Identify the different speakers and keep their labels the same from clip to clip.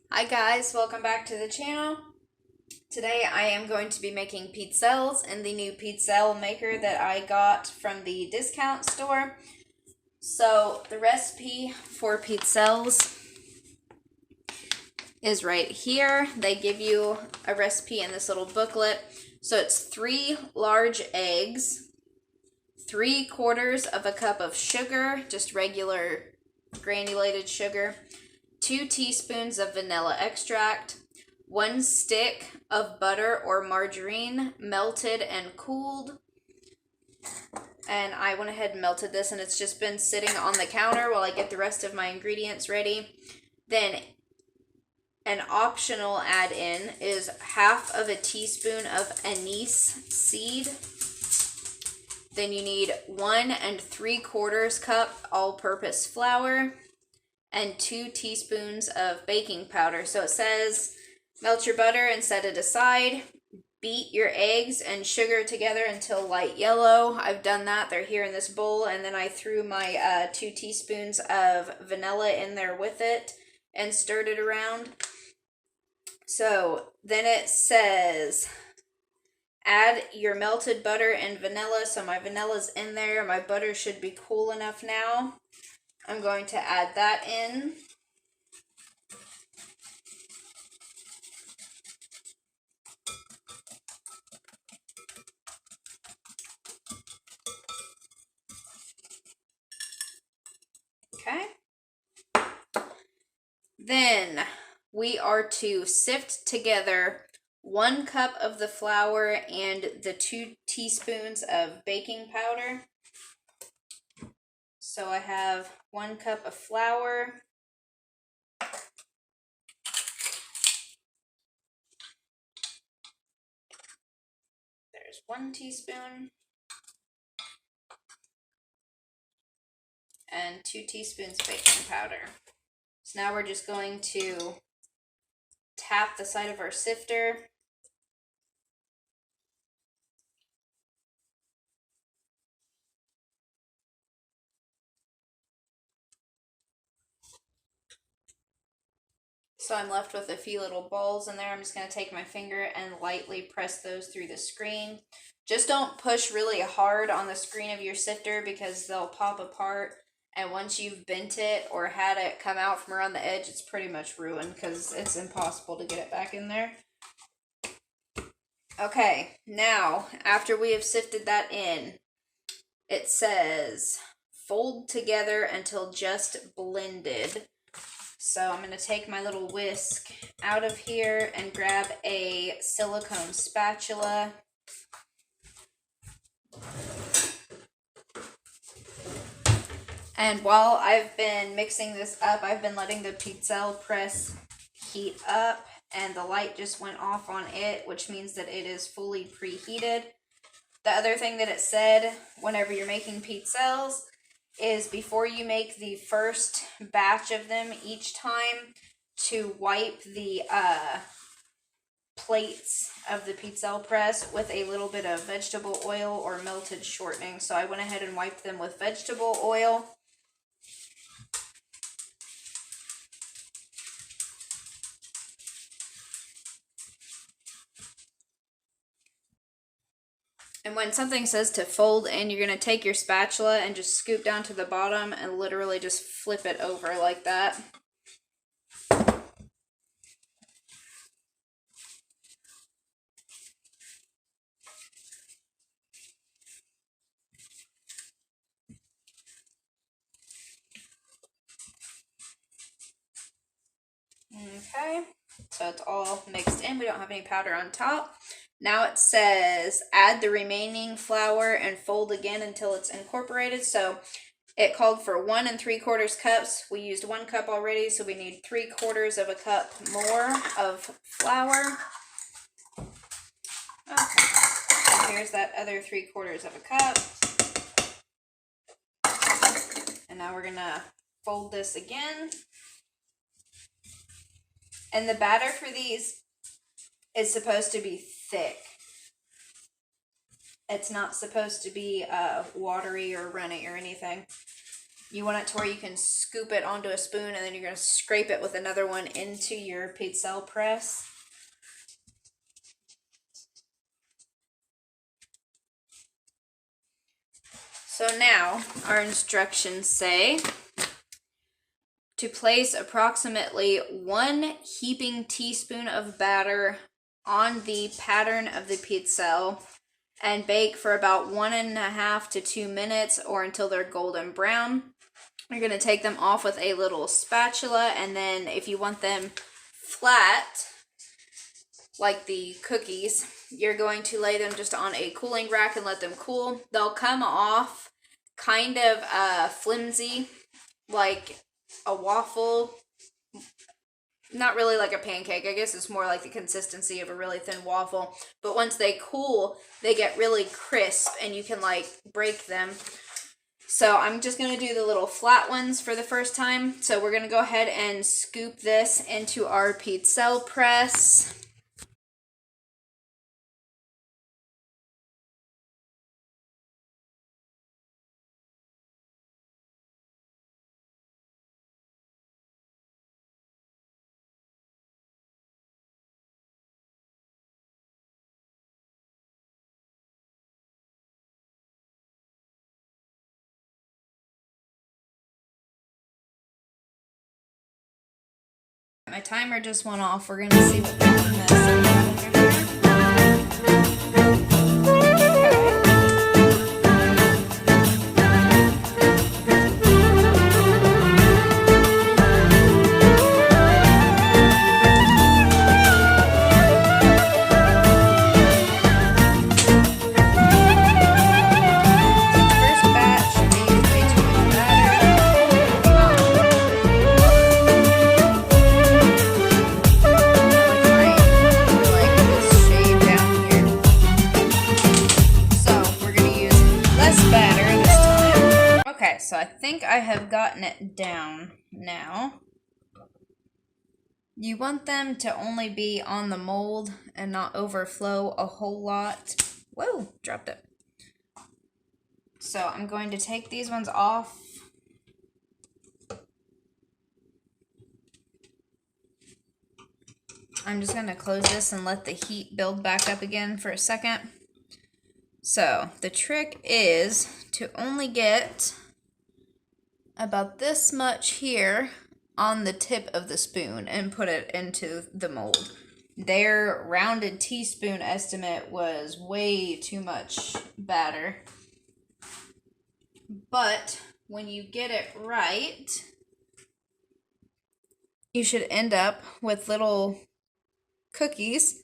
Speaker 1: Hi guys, welcome back to the channel. Today I am going to be making pizzelles in the new Pizzelle maker that I got from the discount store. So the recipe for pizzelles is right here. They give you a recipe in this little booklet. So it's 3 large eggs, 3/4 of a cup of sugar, just regular granulated sugar, 2 teaspoons of vanilla extract, 1 stick of butter or margarine, melted and cooled. And I went ahead and melted this, and it's just been sitting on the counter while I get the rest of my ingredients ready. Then an optional add-in is 1/2 teaspoon of anise seed. Then you need 1 3/4 cup all-purpose flour and 2 teaspoons of baking powder. So it says melt your butter and set it aside. Beat your eggs and sugar together until light yellow. I've done that. They're here in this bowl. And then I threw my 2 teaspoons of vanilla in there with it and stirred it around. So then it says add your melted butter and vanilla. So my vanilla's in there. My butter should be cool enough now. I'm going to add that in. Okay. Then we are to sift together 1 cup of the flour and the 2 teaspoons of baking powder. So I have 1 cup of flour. There's 1 teaspoon. And 2 teaspoons baking powder. So now we're just going to tap the side of our sifter. So I'm left with a few little balls in there. I'm just going to take my finger and lightly press those through the screen. Just don't push really hard on the screen of your sifter because they'll pop apart. And once you've bent it or had it come out from around the edge, it's pretty much ruined because it's impossible to get it back in there. Okay, now after we have sifted that in, it says fold together until just blended. So I'm going to take my little whisk out of here and grab a silicone spatula. And while I've been mixing this up, I've been letting the Pizzelle press heat up, and the light just went off on it, which means that it is fully preheated. The other thing that it said whenever you're making pizzelles is before you make the first batch of them each time to wipe the plates of the Pizzelle press with a little bit of vegetable oil or melted shortening. So I went ahead and wiped them with vegetable oil. And when something says to fold in, you're going to take your spatula and just scoop down to the bottom and literally just flip it over like that. Okay, so it's all mixed in. We don't have any powder on top. Now it says add the remaining flour and fold again until it's incorporated. So it called for 1 3/4 cups. We used 1 cup already, so we need 3/4 of a cup more of flour. Okay, and here's that other 3/4 of a cup. And now we're gonna fold this again. And the batter for these is supposed to be thick. It's not supposed to be watery or runny or anything. You want it to where you can scoop it onto a spoon, and then you're going to scrape it with another one into your Pizzelle press. So now our instructions say to place approximately 1 heaping teaspoon of batter on the pattern of the Pizzelle and bake for about 1.5 to 2 minutes or until they're golden brown. You're going to take them off with a little spatula, and then if you want them flat, like the cookies, you're going to lay them just on a cooling rack and let them cool. They'll come off kind of flimsy, like a waffle. Not really like a pancake. I guess it's more like the consistency of a really thin waffle. But once they cool, they get really crisp and you can like break them. So I'm just going to do the little flat ones for the first time. So we're going to go ahead and scoop this into our Pizzelle press. My timer just went off. We're going to see what this is. So I think I have gotten it down now. You want them to only be on the mold and not overflow a whole lot. Whoa, dropped it. So I'm going to take these ones off. I'm just going to close this and let the heat build back up again for a second. So the trick is to only get about this much here on the tip of the spoon and put it into the mold. Their rounded teaspoon estimate was way too much batter. But when you get it right, you should end up with little cookies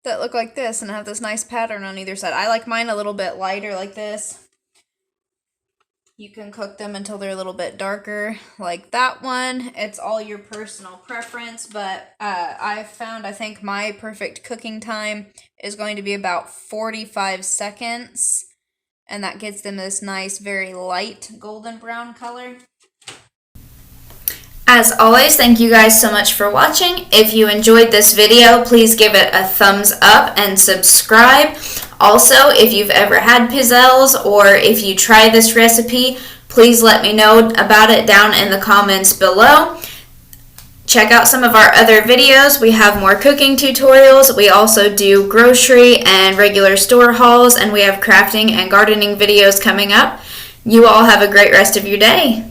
Speaker 1: that look like this and have this nice pattern on either side. I like mine a little bit lighter like this. You can cook them until they're a little bit darker, like that one. It's all your personal preference, but I've found, I think my perfect cooking time is going to be about 45 seconds, and that gets them this nice, very light golden brown color. As always, thank you guys so much for watching. If you enjoyed this video, please give it a thumbs up and subscribe. Also, if you've ever had Pizzelles or if you try this recipe, please let me know about it down in the comments below. Check out some of our other videos. We have more cooking tutorials. We also do grocery and regular store hauls, and we have crafting and gardening videos coming up. You all have a great rest of your day.